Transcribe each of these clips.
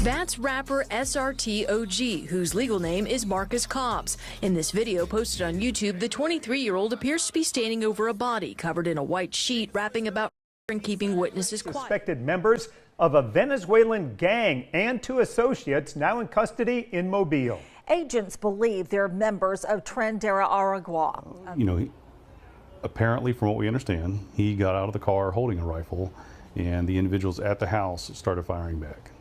That's rapper SRT OG, whose legal name is Marcus Cobbs. In this video posted on YouTube, the 23-year-old appears to be standing over a body covered in a white sheet, rapping about and keeping witnesses quiet. Suspected members of a Venezuelan gang and 2 associates now in custody in Mobile. Agents believe they're members of Tren de Aragua. Apparently, from what we understand, he got out of the car holding a rifle, and the individuals at the house started firing back.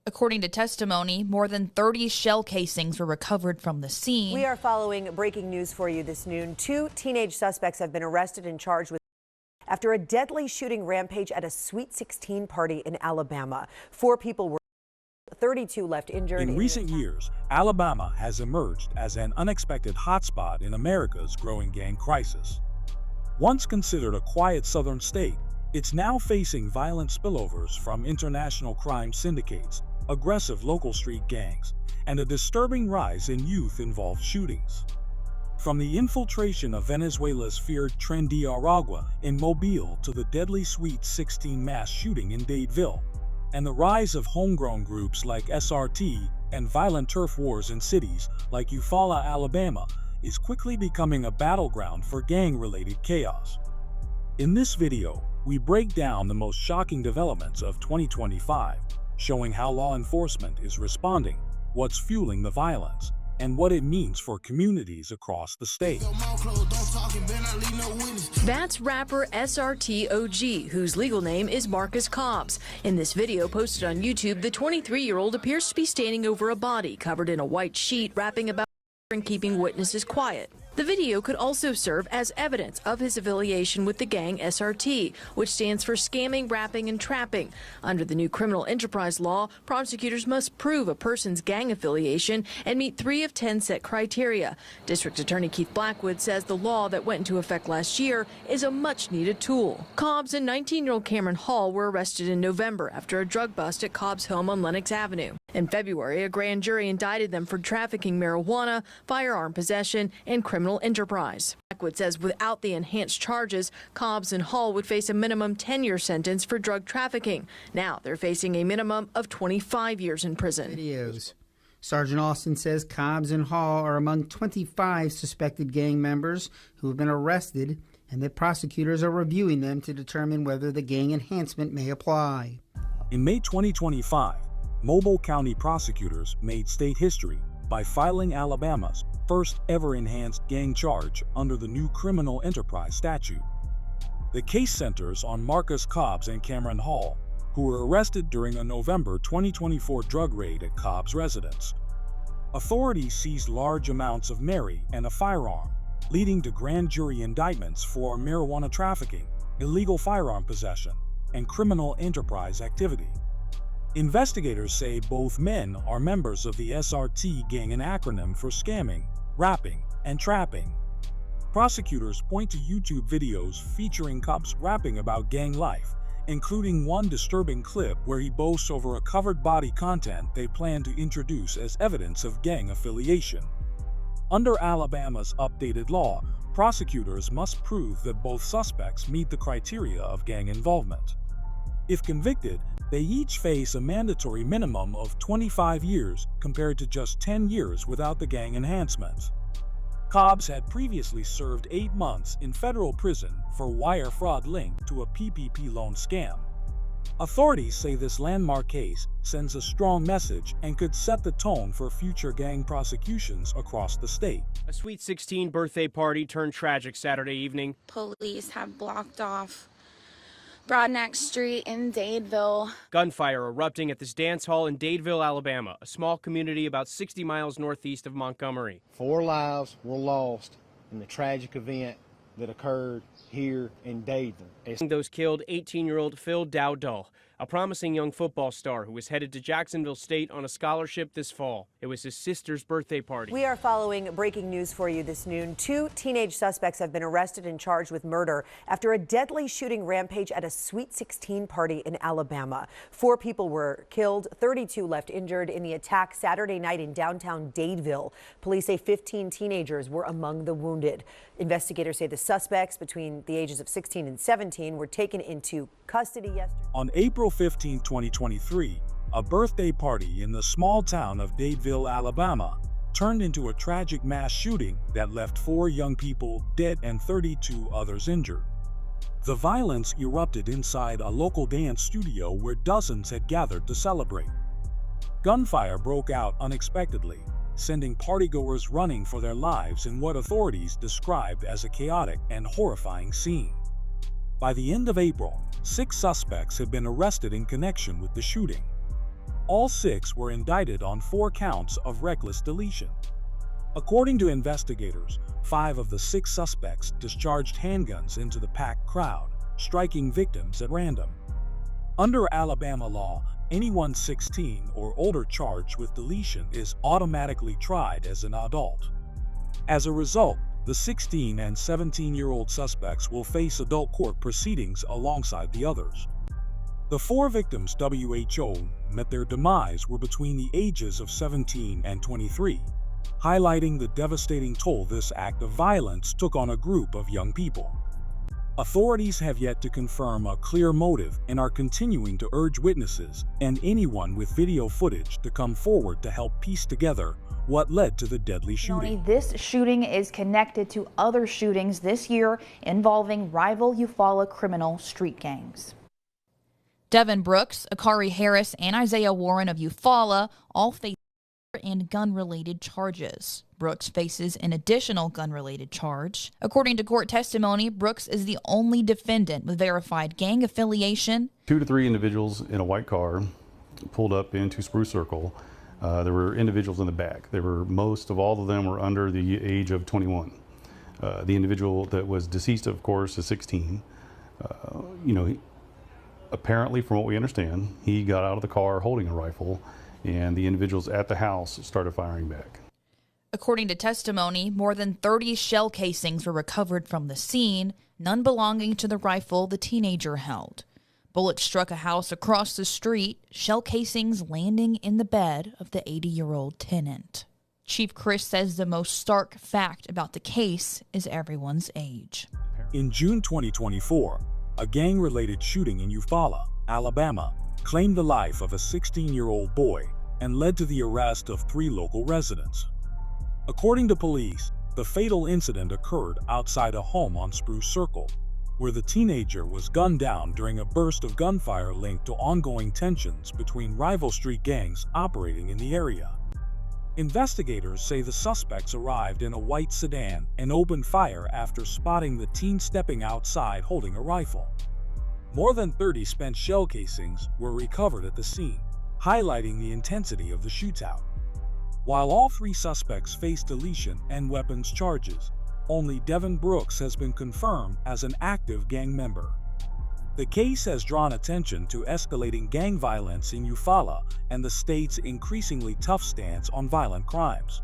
According to testimony, more than 30 shell casings were recovered from the scene. We are following breaking news for you this noon. 2 teenage suspects have been arrested and charged with after a deadly shooting rampage at a Sweet 16 party in Alabama. 4 people were 32 left injured. In recent years, Alabama has emerged as an unexpected hotspot in America's growing gang crisis. Once considered a quiet southern state, it's now facing violent spillovers from international crime syndicates, aggressive local street gangs, and a disturbing rise in youth-involved shootings. From the infiltration of Venezuela's feared Tren de Aragua in Mobile to the deadly Sweet 16 mass shooting in Dadeville, and the rise of homegrown groups like SRT and violent turf wars in cities like Eufaula, Alabama, is quickly becoming a battleground for gang-related chaos. In this video, we break down the most shocking developments of 2025, showing how law enforcement is responding, what's fueling the violence, and what it means for communities across the state. That's rapper SRT OG, whose legal name is Marcus Cobbs. In this video posted on YouTube, the 23-year-old appears to be standing over a body covered in a white sheet, rapping about and keeping witnesses quiet. The video could also serve as evidence of his affiliation with the gang SRT, which stands for scamming, rapping, and trapping. Under the new criminal enterprise law, prosecutors must prove a person's gang affiliation and meet 3 of 10 set criteria. District Attorney Keith Blackwood says the law that went into effect last year is a much-needed tool. Cobbs and 19-year-old Cameron Hall were arrested in November after a drug bust at Cobb's home on Lenox Avenue. In February, a grand jury indicted them for trafficking marijuana, firearm possession, and criminal enterprise. Blackwood says without the enhanced charges, Cobbs and Hall would face a minimum 10-year sentence for drug trafficking. Now they're facing a minimum of 25 years in prison. Videos. Sergeant Austin says Cobbs and Hall are among 25 suspected gang members who have been arrested, and that prosecutors are reviewing them to determine whether the gang enhancement may apply. In May 2025, Mobile County prosecutors made state history by filing Alabama's first ever enhanced gang charge under the new criminal enterprise statute. The case centers on Marcus Cobbs and Cameron Hall, who were arrested during a November 2024 drug raid at Cobb's residence. Authorities seized large amounts of Mary and a firearm, leading to grand jury indictments for marijuana trafficking, illegal firearm possession, and criminal enterprise activity. Investigators say both men are members of the SRT gang, an acronym for scamming, rapping, and trapping. Prosecutors point to YouTube videos featuring Cobbs rapping about gang life, including one disturbing clip where he boasts over a covered body content they plan to introduce as evidence of gang affiliation. Under Alabama's updated law, prosecutors must prove that both suspects meet the criteria of gang involvement. If convicted, they each face a mandatory minimum of 25 years compared to just 10 years without the gang enhancements. Cobbs had previously served 8 months in federal prison for wire fraud linked to a PPP loan scam. Authorities say this landmark case sends a strong message and could set the tone for future gang prosecutions across the state. A Sweet 16 birthday party turned tragic Saturday evening. Police have blocked off Broadneck Street in Dadeville. Gunfire erupting at this dance hall in Dadeville, Alabama, a small community about 60 miles northeast of Montgomery. 4 lives were lost in the tragic event that occurred here in Dadeville. Those killed 18-year-old Phil Dowdall, a promising young football star who was headed to Jacksonville State on a scholarship this fall. It was his sister's birthday party. We are following breaking news for you this noon. 2 teenage suspects have been arrested and charged with murder after a deadly shooting rampage at a Sweet 16 party in Alabama. 4 people were killed, 32 left injured in the attack Saturday night in downtown Dadeville. Police say 15 teenagers were among the wounded. Investigators say the suspects between the ages of 16 and 17 were taken into custody yesterday. On April 15, 2023, a birthday party in the small town of Dadeville, Alabama, turned into a tragic mass shooting that left 4 young people dead and 32 others injured. The violence erupted inside a local dance studio where dozens had gathered to celebrate. Gunfire broke out unexpectedly, sending partygoers running for their lives in what authorities described as a chaotic and horrifying scene. By the end of April, 6 suspects had been arrested in connection with the shooting. All 6 were indicted on 4 counts of reckless deletion. According to investigators, 5 of the 6 suspects discharged handguns into the packed crowd, striking victims at random. Under Alabama law, anyone 16 or older charged with deletion is automatically tried as an adult. As a result, the 16 and 17-year-old suspects will face adult court proceedings alongside the others. The 4 victims WHO met their demise were between the ages of 17 and 23, highlighting the devastating toll this act of violence took on a group of young people. Authorities have yet to confirm a clear motive and are continuing to urge witnesses and anyone with video footage to come forward to help piece together what led to the deadly shooting. This shooting is connected to other shootings this year involving rival Eufaula criminal street gangs. Devin Brooks, Akari Harris, and Isaiah Warren of Eufaula all face and gun-related charges. Brooks faces an additional gun-related charge. According to court testimony, Brooks is the only defendant with verified gang affiliation. 2 to 3 individuals in a white car pulled up into Spruce Circle. There were individuals in the back. Most of all of them were under the age of 21. The individual that was deceased, of course, is 16. Apparently, from what we understand, he got out of the car holding a rifle, and the individuals at the house started firing back. According to testimony, more than 30 shell casings were recovered from the scene, none belonging to the rifle the teenager held. Bullets struck a house across the street, shell casings landing in the bed of the 80-year-old tenant. Chief Chris says the most stark fact about the case is everyone's age. In June 2024, a gang-related shooting in Eufaula, Alabama, claimed the life of a 16-year-old boy and led to the arrest of 3 local residents. According to police, the fatal incident occurred outside a home on Spruce Circle, where the teenager was gunned down during a burst of gunfire linked to ongoing tensions between rival street gangs operating in the area. Investigators say the suspects arrived in a white sedan and opened fire after spotting the teen stepping outside holding a rifle. More than 30 spent shell casings were recovered at the scene, highlighting the intensity of the shootout. While all 3 suspects face deletion and weapons charges, only Devin Brooks has been confirmed as an active gang member. The case has drawn attention to escalating gang violence in Eufaula and the state's increasingly tough stance on violent crimes.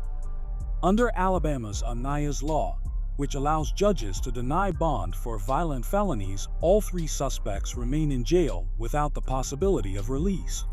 Under Alabama's Anaya's law, which allows judges to deny bond for violent felonies, all 3 suspects remain in jail without the possibility of release.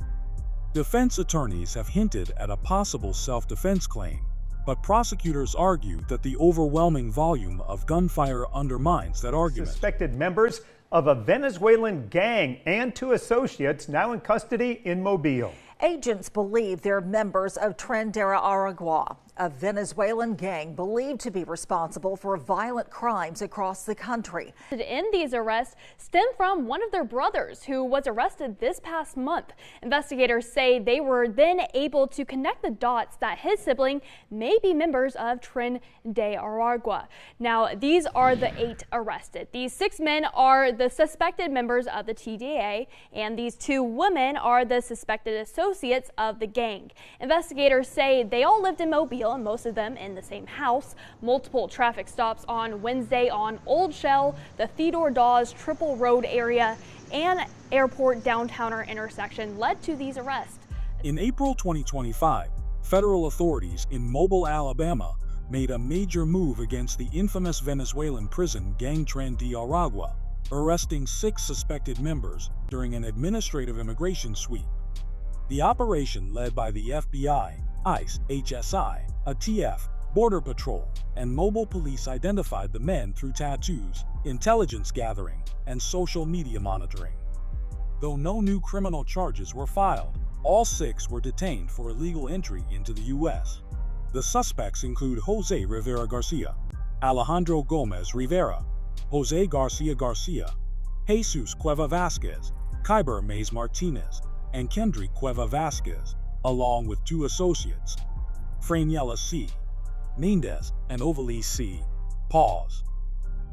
Defense attorneys have hinted at a possible self-defense claim, but prosecutors argue that the overwhelming volume of gunfire undermines that argument. Suspected members of a Venezuelan gang and 2 associates now in custody in Mobile. Agents believe they're members of Tren de Aragua, a Venezuelan gang believed to be responsible for violent crimes across the country. In these arrests stem from one of their brothers who was arrested this past month. Investigators say they were then able to connect the dots that his sibling may be members of Tren de Aragua. Now, these are the 8 arrested. These 6 men are the suspected members of the TDA, and these 2 women are the suspected associates of the gang. Investigators say they all lived in Mobile, and most of them in the same house. Multiple traffic stops on Wednesday on Old Shell, the Theodore Dawes Triple Road area, and Airport Downtowner intersection led to these arrests. In April 2025, federal authorities in Mobile, Alabama made a major move against the infamous Venezuelan prison gang Tren de Aragua, arresting 6 suspected members during an administrative immigration sweep. The operation, led by the FBI, ICE, HSI, ATF, Border Patrol and mobile police identified the men through tattoos, intelligence gathering, and social media monitoring. Though no new criminal charges were filed, all 6 were detained for illegal entry into the U.S. The suspects include Jose Rivera Garcia, Alejandro Gomez Rivera, Jose Garcia Garcia, Jesus Cueva Vasquez, Kyber Mays Martinez, and Kendry Cueva Vasquez, along with 2 associates, Franiela C. Mendez and Ovalie C. Paz.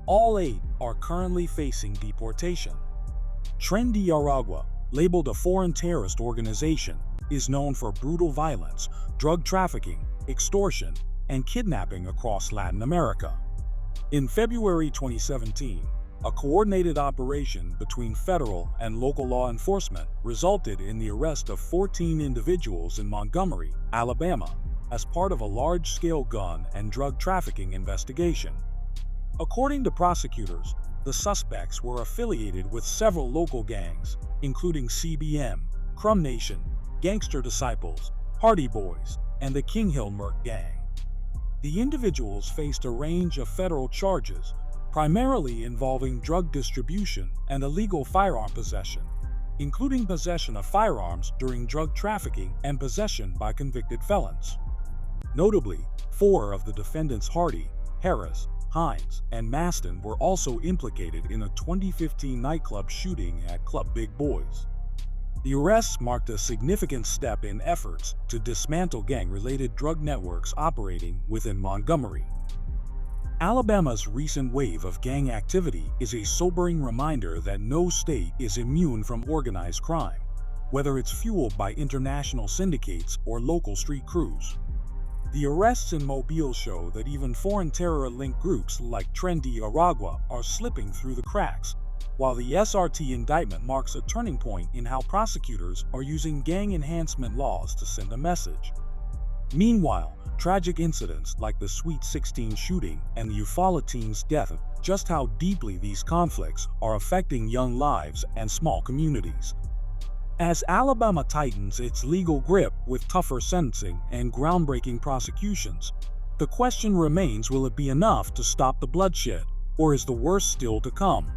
All 8 are currently facing deportation. Tren de Aragua, labeled a foreign terrorist organization, is known for brutal violence, drug trafficking, extortion, and kidnapping across Latin America. In February 2017, a coordinated operation between federal and local law enforcement resulted in the arrest of 14 individuals in Montgomery, Alabama, as part of a large-scale gun and drug trafficking investigation. According to prosecutors, the suspects were affiliated with several local gangs, including CBM, Crum Nation, Gangster Disciples, Hardy Boys, and the King Hill Merc Gang. The individuals faced a range of federal charges, primarily involving drug distribution and illegal firearm possession, including possession of firearms during drug trafficking and possession by convicted felons. Notably, 4 of the defendants Hardy, Harris, Hines, and Maston were also implicated in a 2015 nightclub shooting at Club Big Boys. The arrests marked a significant step in efforts to dismantle gang-related drug networks operating within Montgomery. Alabama's recent wave of gang activity is a sobering reminder that no state is immune from organized crime, whether it's fueled by international syndicates or local street crews. The arrests in Mobile show that even foreign terror-linked groups like Tren de Aragua are slipping through the cracks, while the SRT indictment marks a turning point in how prosecutors are using gang enhancement laws to send a message. Meanwhile, tragic incidents like the Sweet 16 shooting and the Eufaula teen's death just how deeply these conflicts are affecting young lives and small communities. As Alabama tightens its legal grip with tougher sentencing and groundbreaking prosecutions, the question remains, will it be enough to stop the bloodshed, or is the worst still to come?